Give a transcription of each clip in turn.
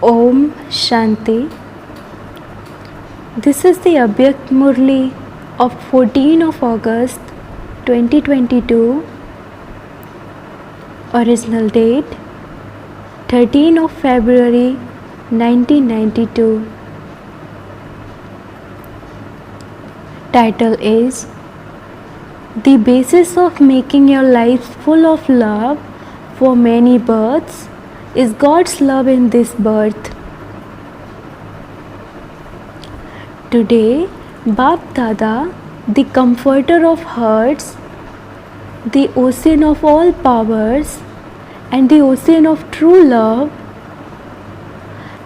Om Shanti. This is the Murli of 14 of August 2022. Original date 13 of February 1992. Title is The basis of making your life full of love for many births is God's love in this birth. Today, Bap Dada, the comforter of hearts, the ocean of all powers, and the ocean of true love,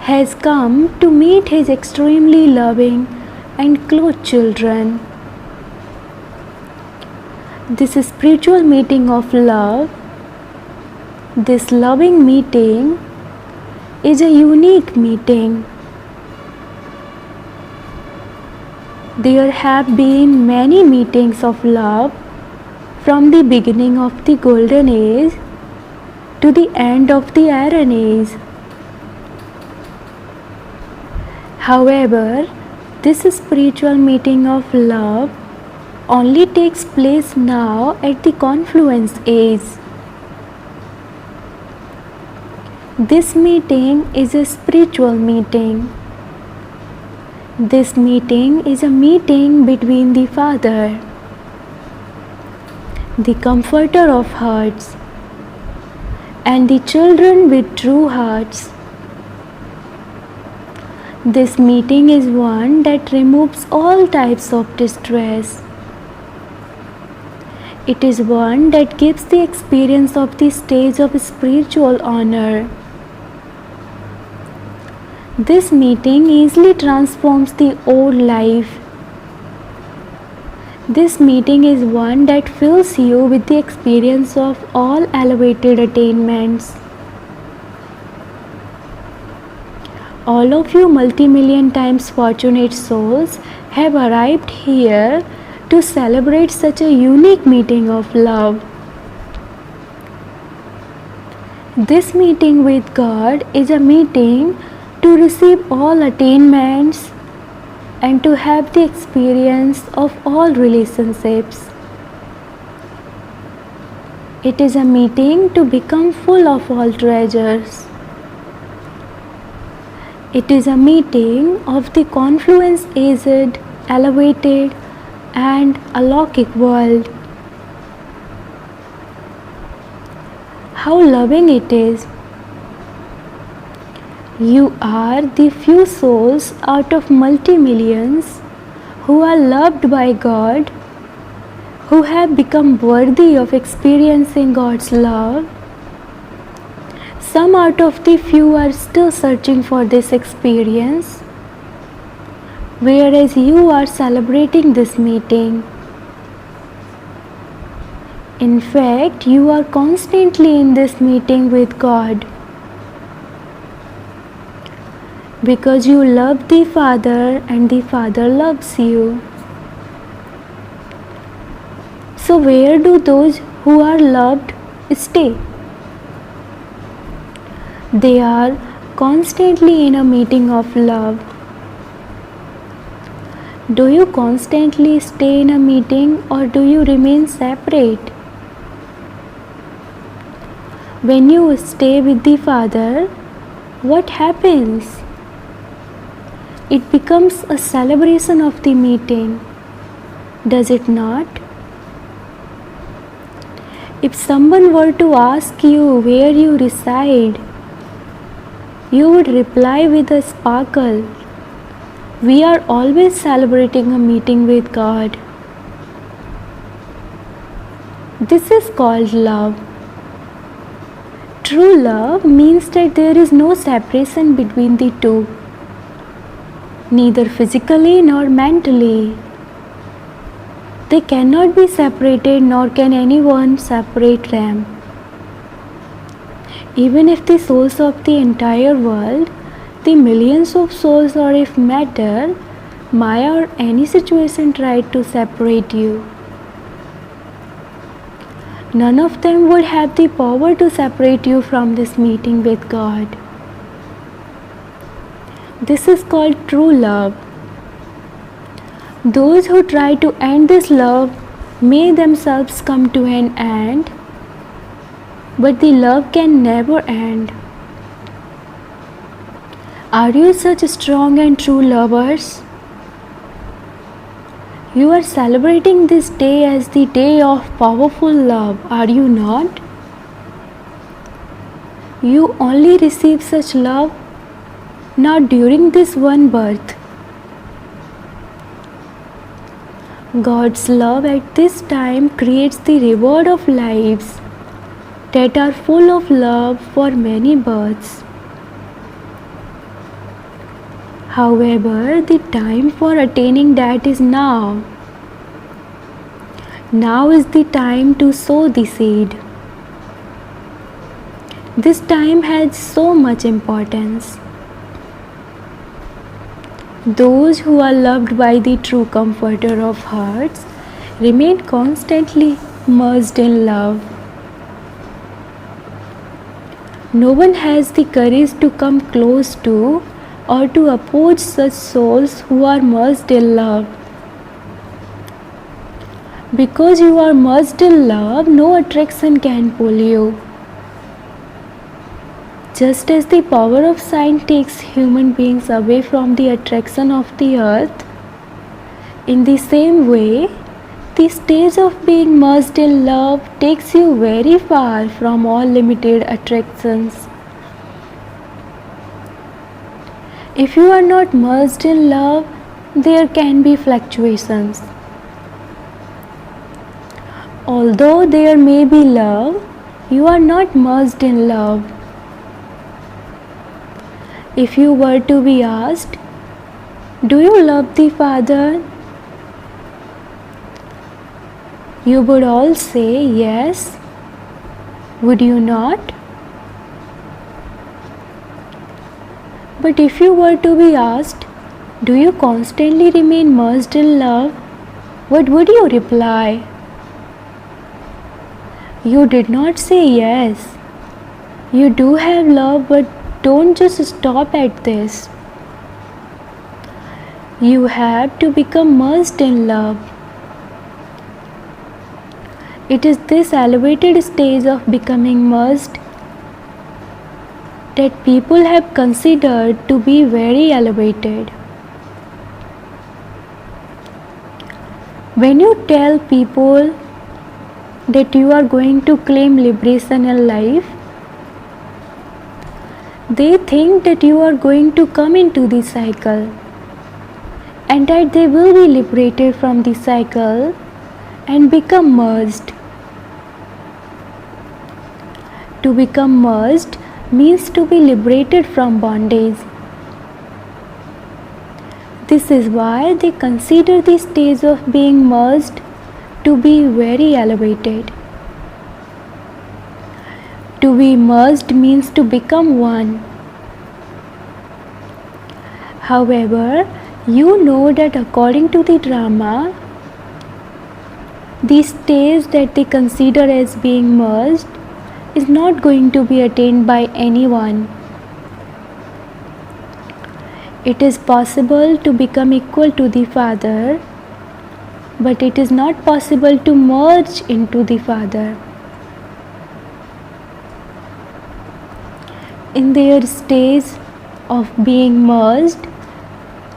has come to meet his extremely loving and close children. This spiritual meeting of love, this loving meeting, is a unique meeting. There have been many meetings of love from the beginning of the Golden Age to the end of the Iron Age. However, this spiritual meeting of love only takes place now at the confluence age. This meeting is a spiritual meeting. This meeting is a meeting between the Father, the comforter of hearts, and the children with true hearts. This meeting is one that removes all types of distress. It is one that gives the experience of the stage of spiritual honor. This meeting easily transforms the old life. This meeting is one that fills you with the experience of all elevated attainments. All of you multi-million times fortunate souls have arrived here to celebrate such a unique meeting of love. This meeting with God is a meeting to receive all attainments and to have the experience of all relationships. It is a meeting to become full of all treasures. It is a meeting of the confluence aged, elevated, and alokik world. How loving it is! You are the few souls out of multi-millions who are loved by God, who have become worthy of experiencing God's love. Some out of the few are still searching for this experience, whereas you are celebrating this meeting. In fact, you are constantly in this meeting with God. Because you love the Father and the Father loves you. So where do those who are loved stay? They are constantly in a meeting of love. Do you constantly stay in a meeting or do you remain separate? When you stay with the Father, what happens? It becomes a celebration of the meeting, does it not? If someone were to ask you where you reside, you would reply with a sparkle, "We are always celebrating a meeting with God." This is called love. True love means that there is no separation between the two, neither physically nor mentally. They cannot be separated, nor can anyone separate them. Even if the souls of the entire world, the millions of souls, or if matter, Maya, or any situation tried to separate you, none of them would have the power to separate you from this meeting with God. This is called true love. Those who try to end this love may themselves come to an end, but the love can never end. Are you such strong and true lovers? You are celebrating this day as the day of powerful love, are you not? You only receive such love not during this one birth. God's love at this time creates the reward of lives that are full of love for many births. However, the time for attaining that is now. Now is the time to sow the seed. This time has so much importance. Those who are loved by the true Comforter of hearts remain constantly merged in love. No one has the courage to come close to or to approach such souls who are merged in love. Because you are merged in love, no attraction can pull you. Just as the power of sign takes human beings away from the attraction of the earth, in the same way, the stage of being merged in love takes you very far from all limited attractions. If you are not merged in love, there can be fluctuations. Although there may be love, you are not merged in love. If you were to be asked, do you love the Father? You would all say yes. Would you not? But if you were to be asked, do you constantly remain merged in love? What would you reply? You did not say yes. You do have love, but don't just stop at this. You have to become merged in love. It is this elevated stage of becoming merged that people have considered to be very elevated. When you tell people that you are going to claim liberation in life, they think that you are going to come into the cycle and that they will be liberated from the cycle and become merged. To become merged means to be liberated from bondage. This is why they consider the stage of being merged to be very elevated. To be merged means to become one. However, you know that according to the drama, the stage that they consider as being merged is not going to be attained by anyone. It is possible to become equal to the Father, but it is not possible to merge into the Father. In their stage of being merged,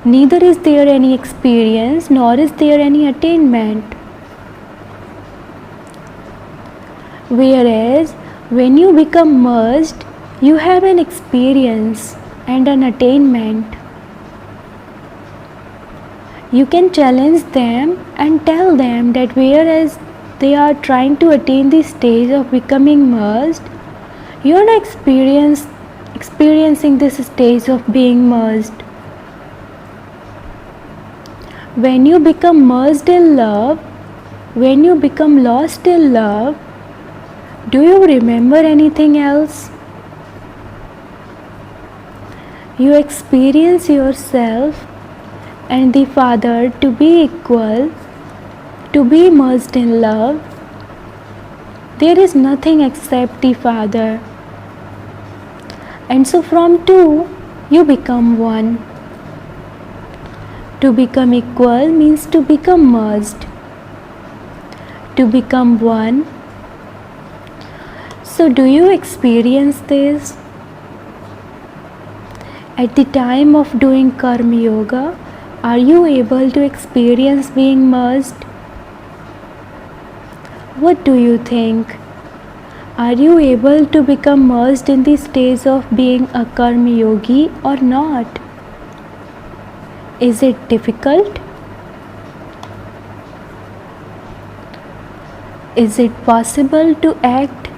neither is there any experience nor is there any attainment. Whereas when you become merged, you have an experience and an attainment. You can challenge them and tell them that whereas they are trying to attain the stage of becoming merged, you are not experiencing this stage of being merged. When you become merged in love, when you become lost in love, do you remember anything else? You experience yourself and the Father to be equal, to be merged in love. There is nothing except the Father. And so from two, you become one. To become equal means to become merged, to become one. So, do you experience this? At the time of doing Karma Yoga, are you able to experience being merged? What do you think? Are you able to become merged in the stage of being a Karma Yogi or not? Is it difficult? Is it possible to act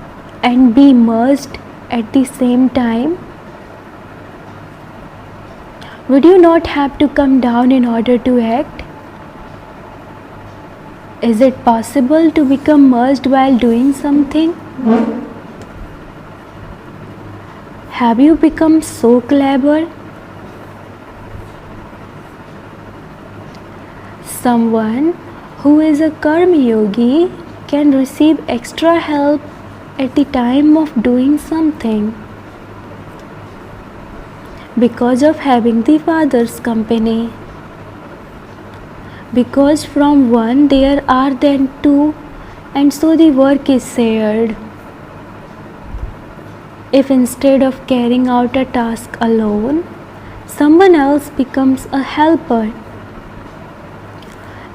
and be merged at the same time? Would you not have to come down in order to act? Is it possible to become merged while doing something? Have you become so clever? Someone who is a Karma Yogi can receive extra help at the time of doing something because of having the Father's company. Because from one there are then two, and so the work is shared. If instead of carrying out a task alone, someone else becomes a helper,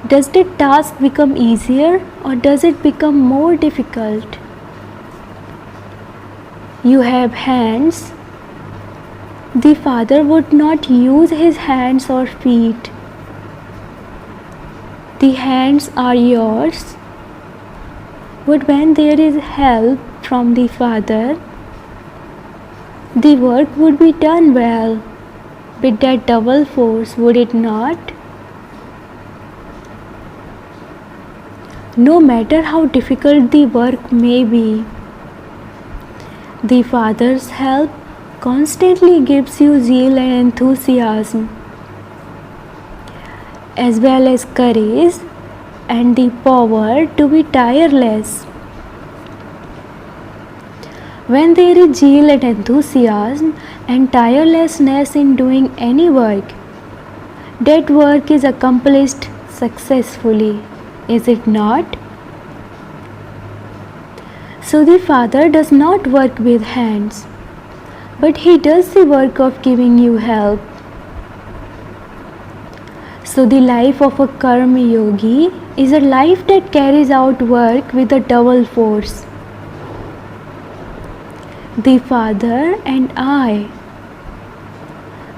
does the task become easier or does it become more difficult? You have hands. The Father would not use his hands or feet. The hands are yours. But when there is help from the Father, the work would be done well with that double force, would it not? No matter how difficult the work may be, the Father's help constantly gives you zeal and enthusiasm, as well as courage and the power to be tireless. When there is zeal and enthusiasm and tirelessness in doing any work, that work is accomplished successfully, is it not? So the Father does not work with hands, but he does the work of giving you help. So the life of a Karma Yogi is a life that carries out work with a double force. The Father and I.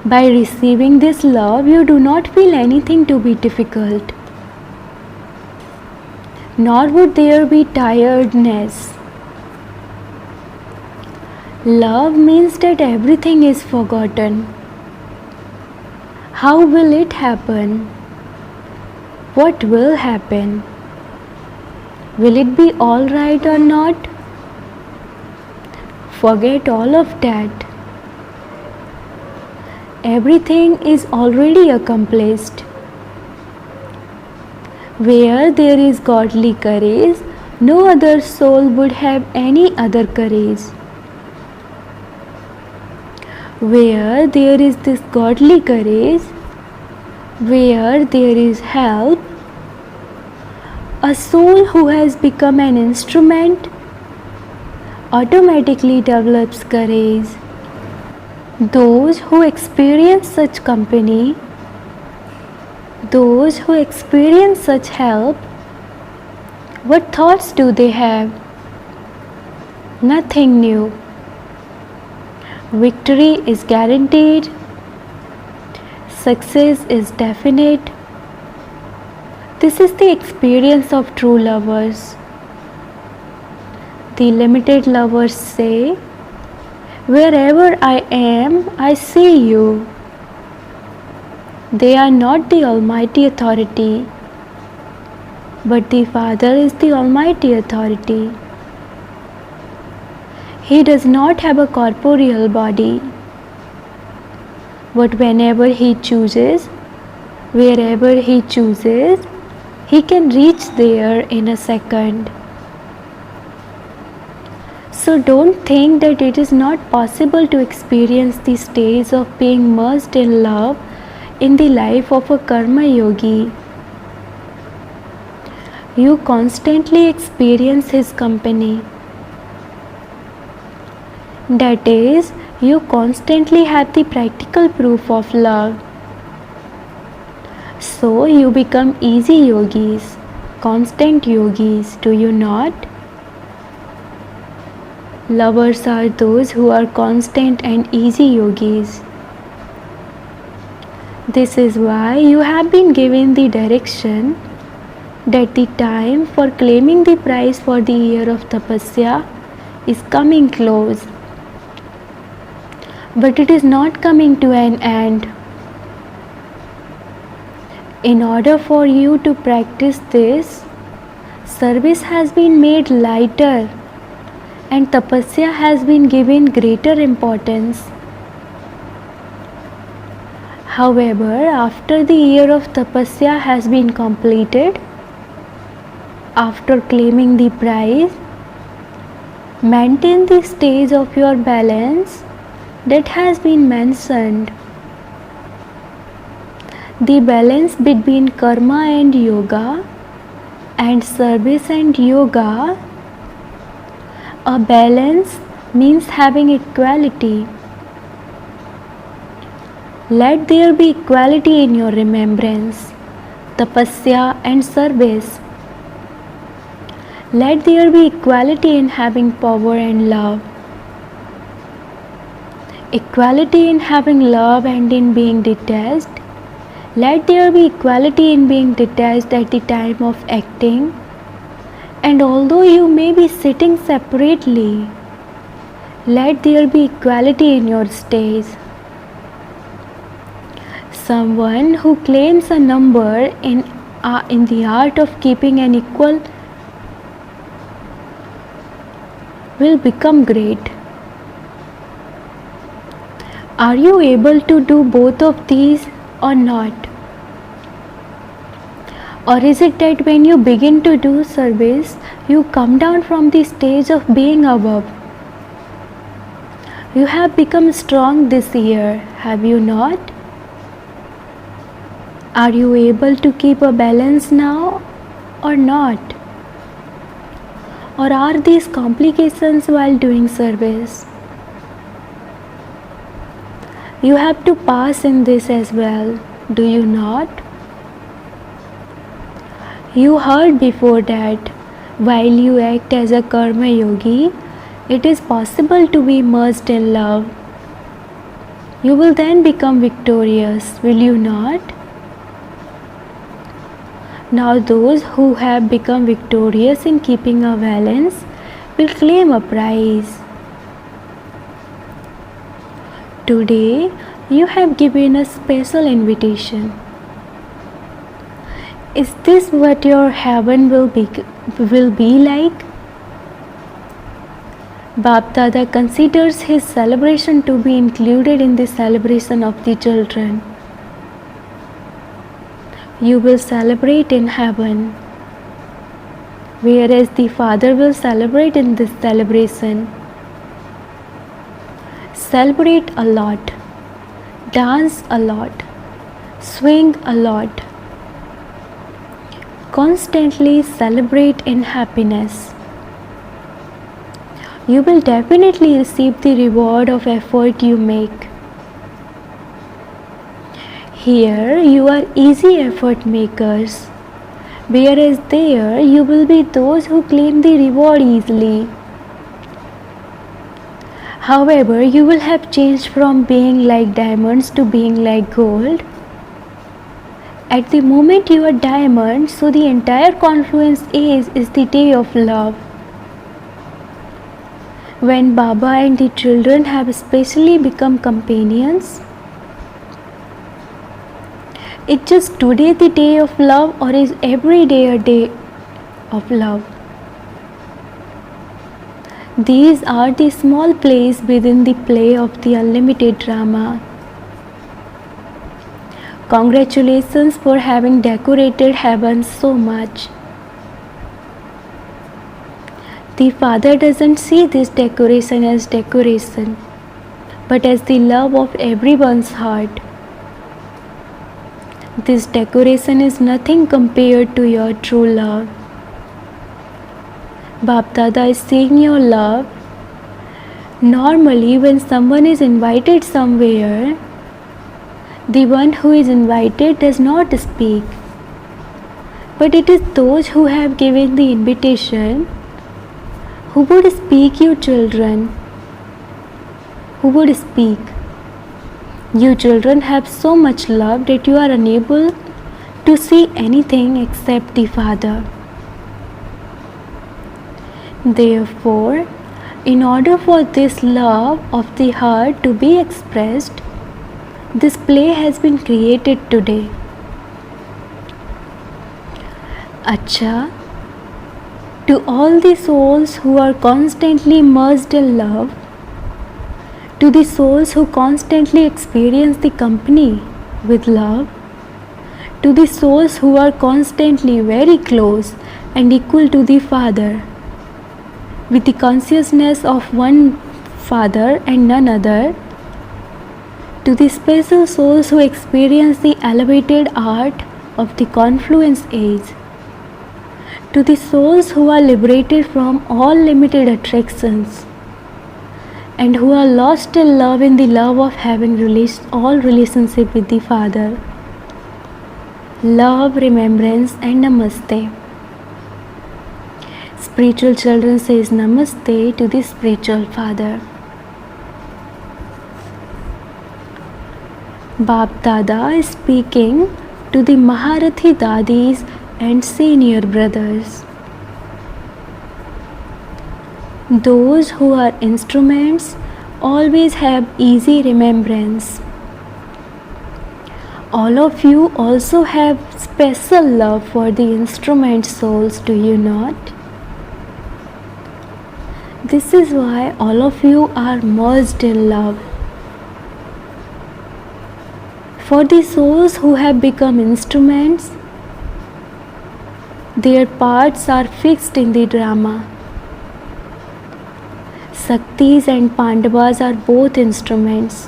By receiving this love, you do not feel anything to be difficult, nor would there be tiredness. Love means that everything is forgotten. How will it happen? What will happen? Will it be all right or not? Forget all of that. Everything is already accomplished. Where there is godly courage, no other soul would have any other courage. Where there is this godly courage, where there is help, a soul who has become an instrument automatically develops courage. Those who experience such company, those who experience such help, what thoughts do they have? Nothing new. Victory is guaranteed. Success is definite. This is the experience of true lovers. The limited lovers say, wherever I am, I see you. They are not the Almighty Authority, but the Father is the Almighty Authority. He does not have a corporeal body, but whenever He chooses, wherever He chooses, He can reach there in a second. So don't think that it is not possible to experience the stage of being merged in love in the life of a karma yogi. You constantly experience his company. That is, you constantly have the practical proof of love. So you become easy yogis, constant yogis, do you not? Lovers are those who are constant and easy yogis. This is why you have been given the direction that the time for claiming the prize for the year of tapasya is coming close. But it is not coming to an end. In order for you to practice this, service has been made lighter and tapasya has been given greater importance. However, after the year of tapasya has been completed, after claiming the prize, maintain the stage of your balance that has been mentioned. The balance between karma and yoga and service and yoga. A balance means having equality. Let there be equality in your remembrance, tapasya and service. Let there be equality in having power and love. Equality in having love and in being detached. Let there be equality in being detached at the time of acting. And although you may be sitting separately, let there be equality in your stage. Someone who claims a number in the art of keeping an equal will become great. Are you able to do both of these or not? Or is it that when you begin to do service, you come down from the stage of being above? You have become strong this year, have you not? Are you able to keep a balance now or not? Or are these complications while doing service? You have to pass in this as well, do you not? You heard before that while you act as a karma yogi, it is possible to be immersed in love. You will then become victorious, will you not? Now those who have become victorious in keeping a balance will claim a prize. Today you have given a special invitation. Is this what your heaven will be like? Bap Dada considers his celebration to be included in the celebration of the children. You will celebrate in heaven, whereas the Father will celebrate in this celebration. Celebrate a lot, dance a lot, swing a lot. Constantly celebrate in happiness. You will definitely receive the reward of effort you make. Here you are easy effort makers, whereas there you will be those who claim the reward easily. However, you will have changed from being like diamonds to being like gold. At the moment you are diamond, so the entire confluence is the day of love. When Baba and the children have especially become companions, is just today the day of love, or is every day a day of love? These are the small plays within the play of the unlimited drama. Congratulations for having decorated heaven so much. The Father doesn't see this decoration as decoration, but as the love of everyone's heart. This decoration is nothing compared to your true love. Bap Dada is seeing your love. Normally, when someone is invited somewhere, the one who is invited does not speak. But it is those who have given the invitation who would speak, you children. Who would speak? You children have so much love that you are unable to see anything except the Father. Therefore, in order for this love of the heart to be expressed, this play has been created today. Acha, to all the souls who are constantly immersed in love, to the souls who constantly experience the company with love, to the souls who are constantly very close and equal to the Father, with the consciousness of one Father and none other, to the special souls who experience the elevated art of the confluence age, to the souls who are liberated from all limited attractions and who are lost in love, in the love of having released all relationship with the Father. Love, remembrance and Namaste. Spiritual children says Namaste to the spiritual Father. Bap Dada is speaking to the Maharathi Dadis and senior brothers. Those who are instruments always have easy remembrance. All of you also have special love for the instrument souls, do you not? This is why all of you are merged in love. For the souls who have become instruments, their parts are fixed in the drama. Shaktis and Pandavas are both instruments.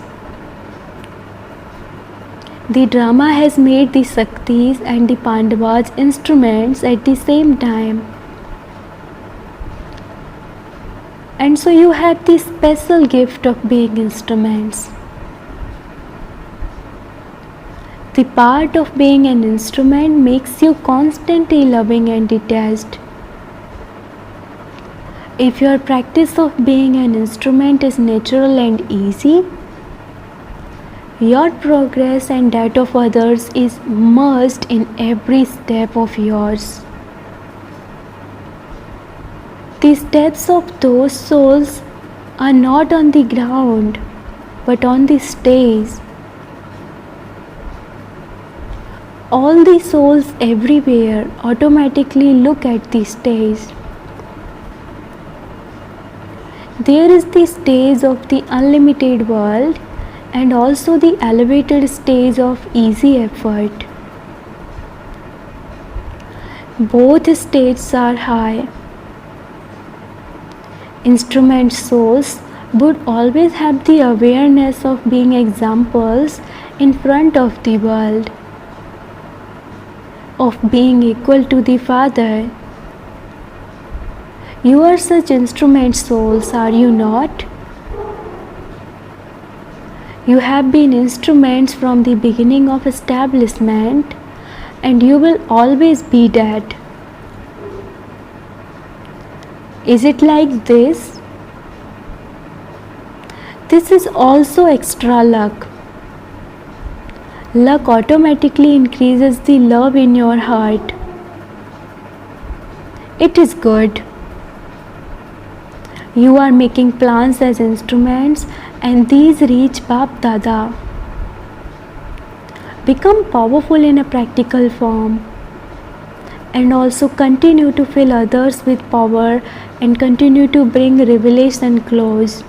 The drama has made the Shaktis and the Pandavas instruments at the same time. And so you have the special gift of being instruments. The part of being an instrument makes you constantly loving and detached. If your practice of being an instrument is natural and easy, your progress and that of others is merged in every step of yours. The steps of those souls are not on the ground, but on the stage. All the souls everywhere automatically look at the stage. There is the stage of the unlimited world and also the elevated stage of easy effort. Both stages are high. Instrument souls would always have the awareness of being examples in front of the world, of being equal to the Father. You are such instrument souls, are you not? You have been instruments from the beginning of establishment, and you will always be that. Is it like this? This is also extra luck. Luck automatically increases the love in your heart. It is good. You are making plans as instruments and these reach Bap Dada. Become powerful in a practical form and also continue to fill others with power and continue to bring revelation close.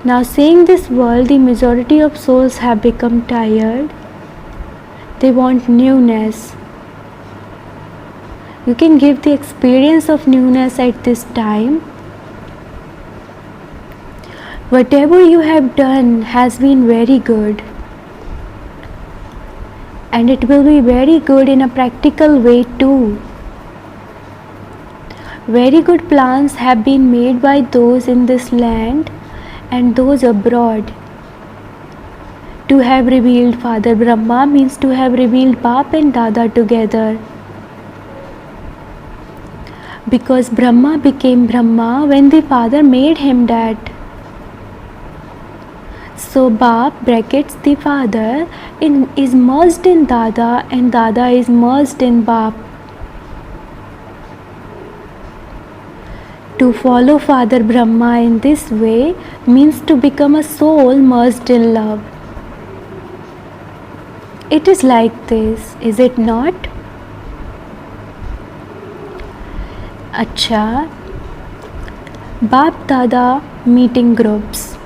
Now, seeing this world, the majority of souls have become tired. They want newness. You can give the experience of newness at this time. Whatever you have done has been very good. and it will be very good in a practical way too. Very good plans have been made by those in this land and those abroad. To have revealed Father Brahma means to have revealed Bap and Dada together. Because Brahma became Brahma when the Father made him that. So Bap brackets the Father is merged in Dada and Dada is merged in Bap. To follow Father Brahma in this way means to become a soul merged in love. It is like this, is it not? Acha, Bap Dada meeting groups.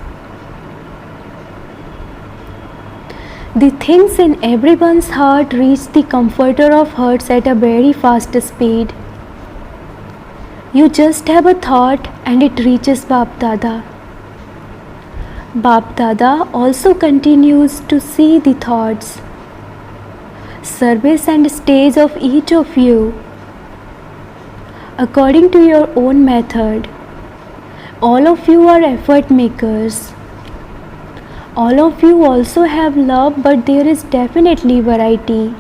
The things in everyone's heart reach the comforter of hearts at a very fast speed. You just have a thought and it reaches Bap Dada. Bap Dada also continues to see the thoughts, service and stage of each of you according to your own method. All of you are effort makers. All of you also have love, but there is definitely variety.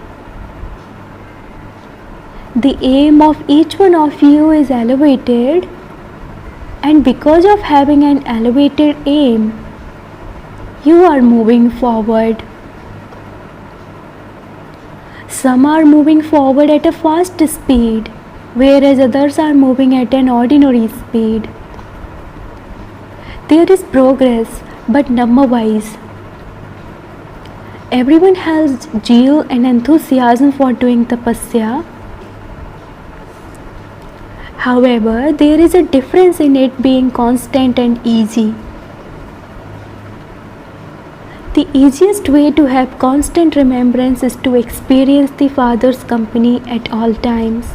The aim of each one of you is elevated, and because of having an elevated aim, you are moving forward. Some are moving forward at a fast speed, whereas others are moving at an ordinary speed. There is progress, but number-wise. Everyone has zeal and enthusiasm for doing tapasya. However, there is a difference in it being constant and easy. The easiest way to have constant remembrance is to experience the Father's company at all times.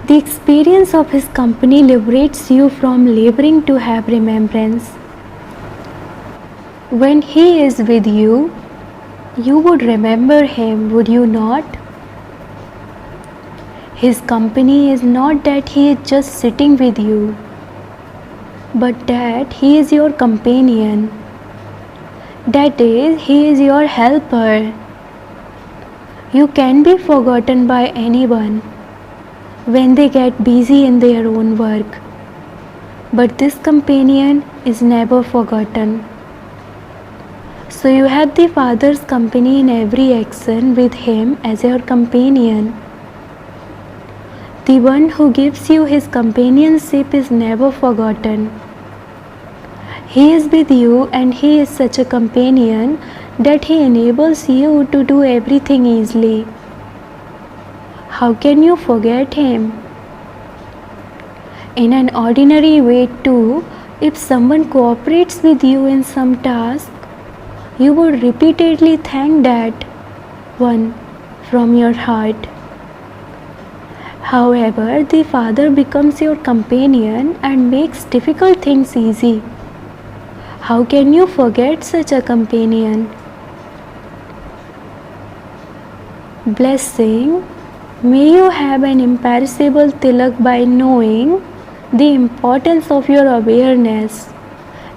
The experience of His company liberates you from laboring to have remembrance. When He is with you, you would remember Him, would you not? His company is not that He is just sitting with you, but that He is your companion. That is, He is your helper. You can be forgotten by anyone when they get busy in their own work, but this companion is never forgotten. So you have the Father's company in every action with Him as your companion. The one who gives you His companionship is never forgotten. He is with you and He is such a companion that He enables you to do everything easily. How can you forget Him? In an ordinary way too, if someone cooperates with you in some task, you would repeatedly thank that one from your heart. However, the Father becomes your companion and makes difficult things easy. How can you forget such a companion? Blessing, may you have an imperishable tilak by knowing the importance of your awareness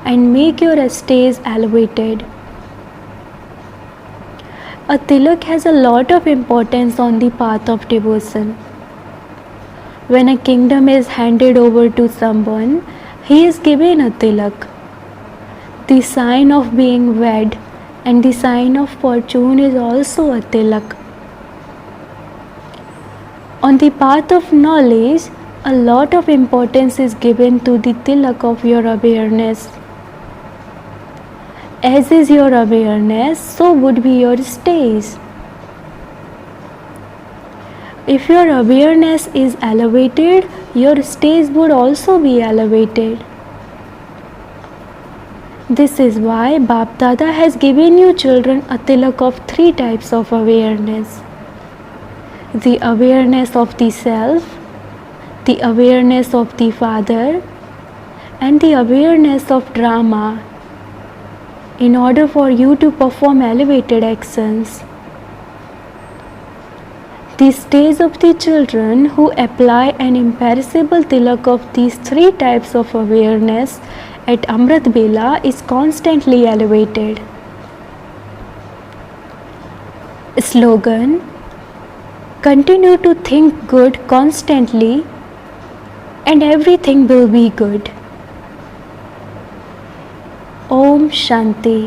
and make your stage elevated. A tilak has a lot of importance on the path of devotion. When a kingdom is handed over to someone, he is given a tilak, the sign of being wed, and the sign of fortune is also a tilak. On the path of knowledge, a lot of importance is given to the tilak of your awareness. As is your awareness, so would be your stage. If your awareness is elevated, your stage would also be elevated. This is why Bap Dada has given you children a tilak of 3 types of awareness. The awareness of the self, the awareness of the Father, and the awareness of drama. in order for you to perform elevated actions. The stage of the children who apply an imperishable tilak of these three types of awareness at Amrit Bela is constantly elevated. Slogan: continue to think good constantly and everything will be good. Om Shanti.